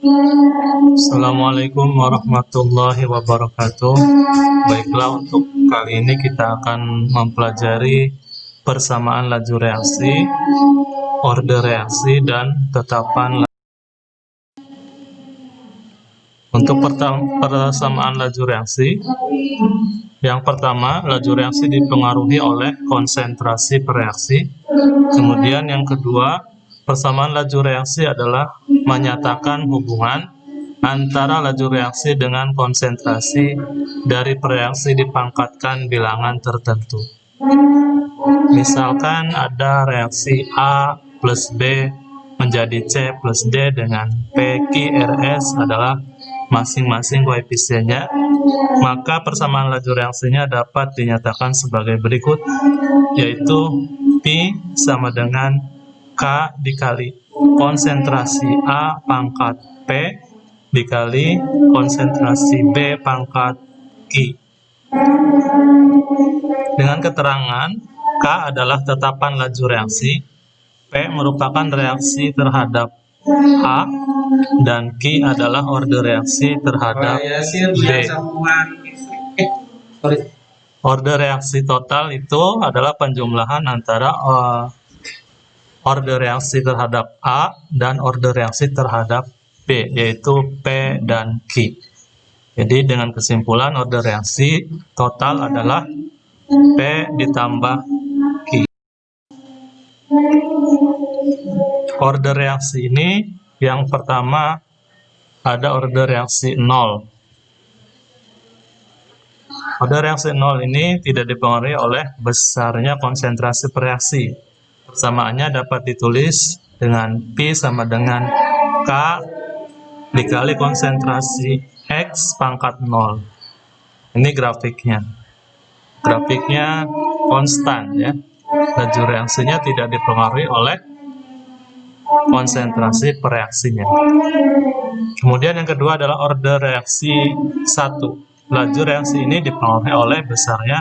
Assalamualaikum warahmatullahi wabarakatuh. Baiklah, untuk kali ini kita akan mempelajari persamaan laju reaksi, order reaksi, dan tetapan laju. Untuk persamaan laju reaksi, yang pertama, laju reaksi dipengaruhi oleh konsentrasi pereaksi. Kemudian yang kedua, persamaan laju reaksi adalah menyatakan hubungan antara laju reaksi dengan konsentrasi dari pereaksi dipangkatkan bilangan tertentu. Misalkan ada reaksi A plus B menjadi C plus D dengan P, Q, RS adalah masing-masing koefisiennya, maka persamaan laju reaksinya dapat dinyatakan sebagai berikut, yaitu P sama dengan K dikali konsentrasi A pangkat P dikali konsentrasi B pangkat Q. Dengan keterangan K adalah tetapan laju reaksi, P merupakan reaksi terhadap A, dan Q adalah order reaksi terhadap B. Order reaksi total itu adalah penjumlahan antara order reaksi terhadap A dan order reaksi terhadap B, yaitu P dan Q. Jadi dengan kesimpulan order reaksi total adalah P ditambah Q. Order reaksi ini yang pertama ada order reaksi 0. Order reaksi 0 ini tidak dipengaruhi oleh besarnya konsentrasi pereaksi. Persamaannya dapat ditulis dengan P sama dengan K dikali konsentrasi X pangkat 0. Ini grafiknya. Grafiknya konstan ya. Laju reaksinya tidak dipengaruhi oleh konsentrasi pereaksinya. Kemudian yang kedua adalah order reaksi 1. Laju reaksi ini dipengaruhi oleh besarnya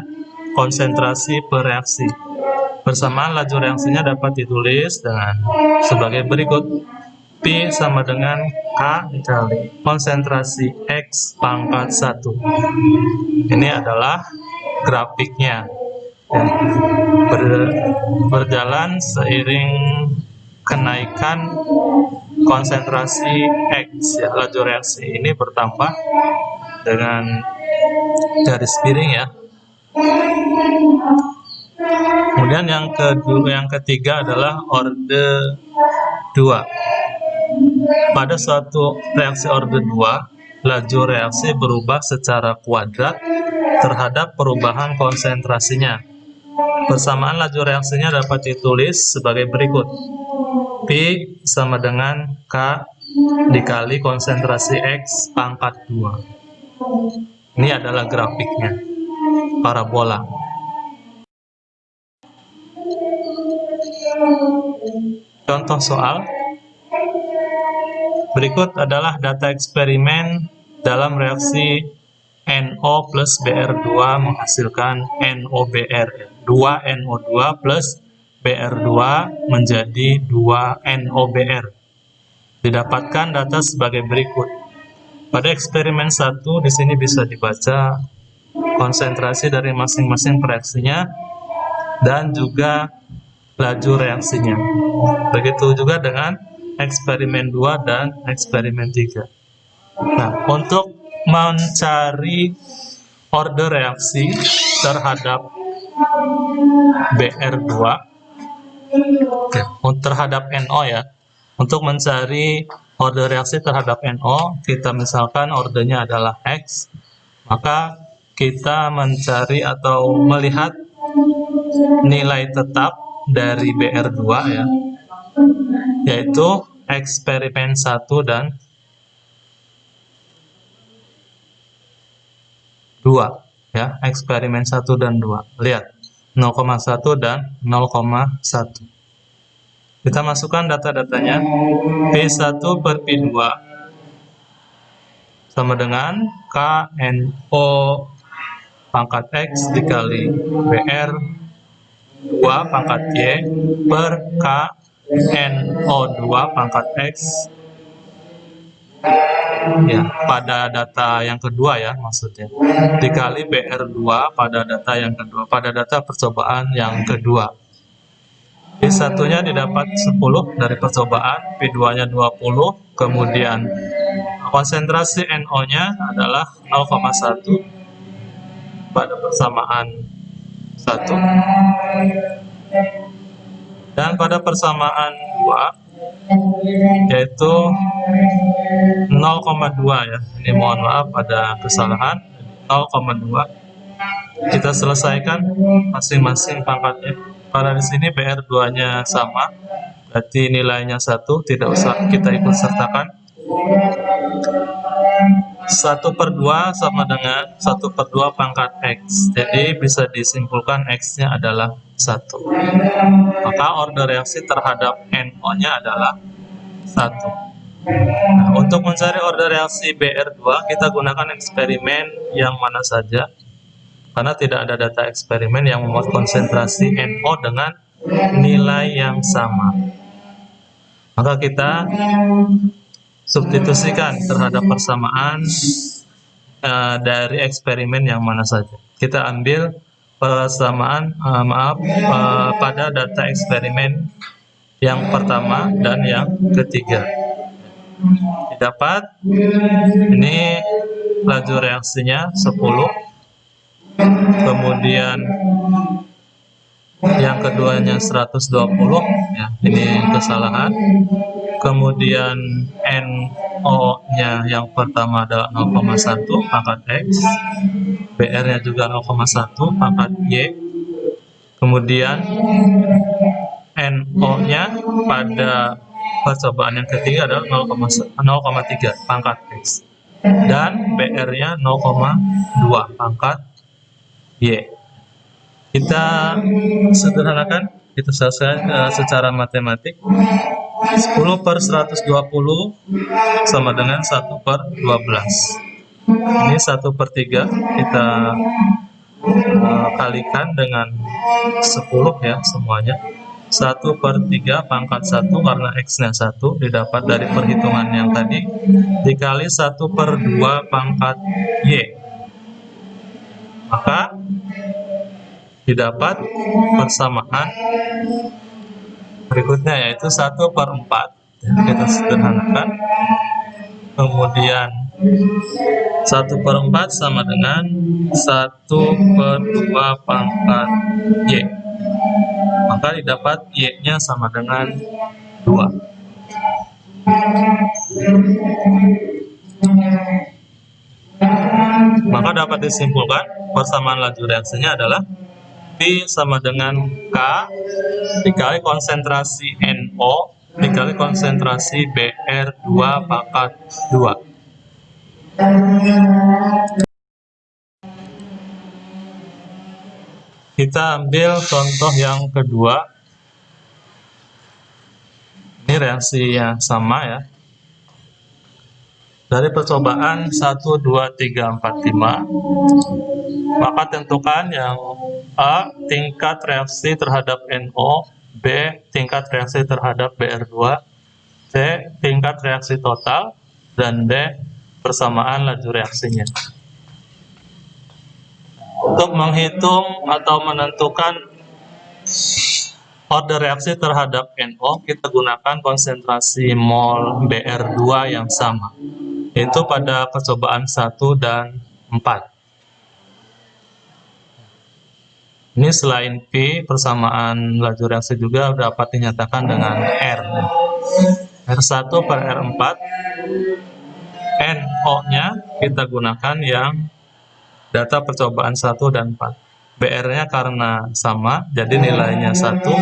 konsentrasi pereaksi. Persamaan laju reaksinya dapat ditulis dengan sebagai berikut. P sama dengan K dikali konsentrasi X pangkat 1. Ini adalah grafiknya. Berjalan seiring kenaikan konsentrasi X ya, laju reaksi ini bertambah dengan garis piring ya. Kemudian yang ketiga adalah order 2. Pada suatu reaksi order 2, laju reaksi berubah secara kuadrat terhadap perubahan konsentrasinya. Persamaan laju reaksinya dapat ditulis sebagai berikut. P sama dengan K dikali konsentrasi X pangkat 2. Ini adalah grafiknya, parabola. Contoh soal. Berikut adalah data eksperimen dalam reaksi NO plus BR2 menghasilkan NOBr. 2NO2 plus BR2 menjadi 2NOBr. Didapatkan data sebagai berikut. Pada eksperimen 1 di sini bisa dibaca konsentrasi dari masing-masing reaksinya dan juga laju reaksinya. Begitu juga dengan eksperimen 2 dan eksperimen 3. Nah, untuk mencari order reaksi terhadap BR2 terhadap NO ya. Untuk mencari order reaksi terhadap NO, kita misalkan ordernya adalah X, maka kita mencari atau melihat nilai tetap dari BR2 ya, yaitu eksperimen 1 dan 2 ya, eksperimen 1 dan 2. Lihat 0,1 dan 0,1. Kita masukkan data-datanya. P1 per P2 sama dengan KNO pangkat X dikali BR 2 pangkat Y per KNO2 pangkat X ya pada data yang kedua ya maksudnya, dikali BR2 pada data yang kedua, pada data percobaan yang kedua. P1-nya didapat 10 dari percobaan, P2-nya 20, kemudian konsentrasi NO-nya adalah 0,1 pada persamaan 1, dan pada persamaan 2 yaitu 0,2 ya. Ini mohon maaf ada kesalahan, 0,2. Kita selesaikan masing-masing pangkatnya. Karena di sini BR2-nya sama, berarti nilainya 1, tidak usah kita ikut sertakan. 1/2 sama dengan 1/2 pangkat X. Jadi bisa disimpulkan X-nya adalah 1. Maka order reaksi terhadap NO-nya adalah 1. Nah, untuk mencari order reaksi BR2, kita gunakan eksperimen yang mana saja. Karena tidak ada data eksperimen yang memuat konsentrasi NO dengan nilai yang sama. Maka kita substitusikan terhadap persamaan dari eksperimen yang mana saja. Kita ambil persamaan pada data eksperimen yang pertama dan yang ketiga. Didapat ini laju reaksinya 10, kemudian yang keduanya 120 ya, ini kesalahan. Kemudian NO-nya yang pertama adalah 0,1 pangkat X, BR-nya juga 0,1 pangkat Y, kemudian NO-nya pada percobaan yang ketiga adalah 0,3 pangkat X, dan BR-nya 0,2 pangkat Y. Kita sederhanakan, kita selesaikan secara matematik. 10/120 sama dengan 1/12. Ini 1/3 kita kalikan dengan 10 ya semuanya. 1/3 pangkat 1 karena X-nya 1 didapat dari perhitungan yang tadi, dikali 1/2 pangkat Y. Maka didapat persamaan berikutnya, yaitu 1/4. Kita sederhanakan, kemudian 1/4 sama dengan 1/2 pangkat Y. Maka didapat Y-nya sama dengan 2. Maka dapat disimpulkan persamaan laju reaksinya adalah P sama dengan K dikali konsentrasi NO dikali konsentrasi BR2 pangkat 2. Kita ambil contoh yang kedua. Ini reaksinya sama ya. Dari percobaan 1, 2, 3, 4, 5, maka tentukan yang A, tingkat reaksi terhadap NO, B, tingkat reaksi terhadap BR2, C, tingkat reaksi total, dan D, persamaan laju reaksinya. Untuk menghitung atau menentukan order reaksi terhadap NO, kita gunakan konsentrasi mol BR2 yang sama, yaitu pada percobaan 1 dan 4. Ini selain P, persamaan laju reaksi juga dapat dinyatakan dengan R. R1 per R4, NO-nya kita gunakan yang data percobaan 1 dan 4. BR-nya karena sama, jadi nilainya 1,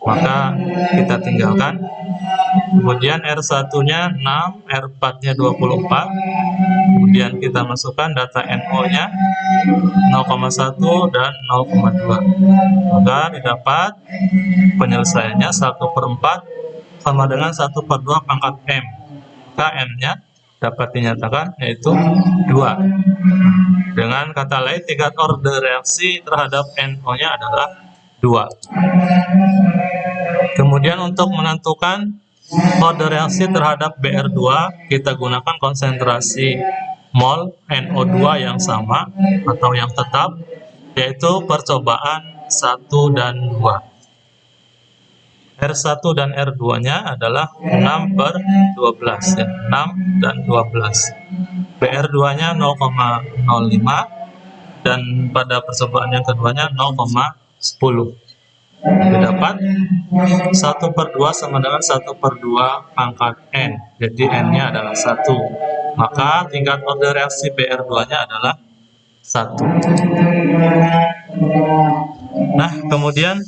maka kita tinggalkan. Kemudian R1-nya 6, R4-nya 24. Kemudian kita masukkan data NO-nya 0,1 dan 0,2. Maka didapat penyelesaiannya 1/4 sama dengan 1/2 pangkat M. Maka M-nya dapat dinyatakan yaitu 2. Dengan kata lain, tingkat order reaksi terhadap NO-nya adalah 2. Kemudian untuk menentukan Order reaksi terhadap Br2 kita gunakan konsentrasi mol NO2 yang sama atau yang tetap, yaitu percobaan 1 dan 2. R1 dan R2-nya adalah 6 per 12, ya, 6 dan 12. BR2-nya 0,05 dan pada percobaan yang keduanya 0,10. Didapat 1 per 2 sama dengan 1 per 2 pangkat N, jadi N-nya adalah 1. Maka tingkat order reaksi BR2-nya adalah 1. Nah, kemudian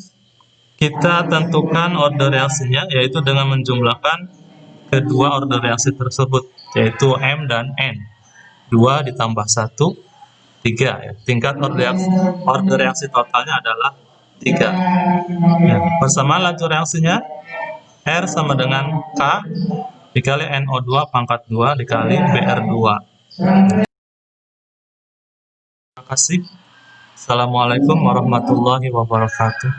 kita tentukan order reaksinya, yaitu dengan menjumlahkan kedua order reaksi tersebut, yaitu M dan N. 2 ditambah 1, 3. Ya. Tingkat order reaksi totalnya adalah 3. Ya. Persamaan laju reaksinya, R sama dengan K dikali NO2 pangkat 2 dikali BR2. Terima kasih. Assalamualaikum warahmatullahi wabarakatuh.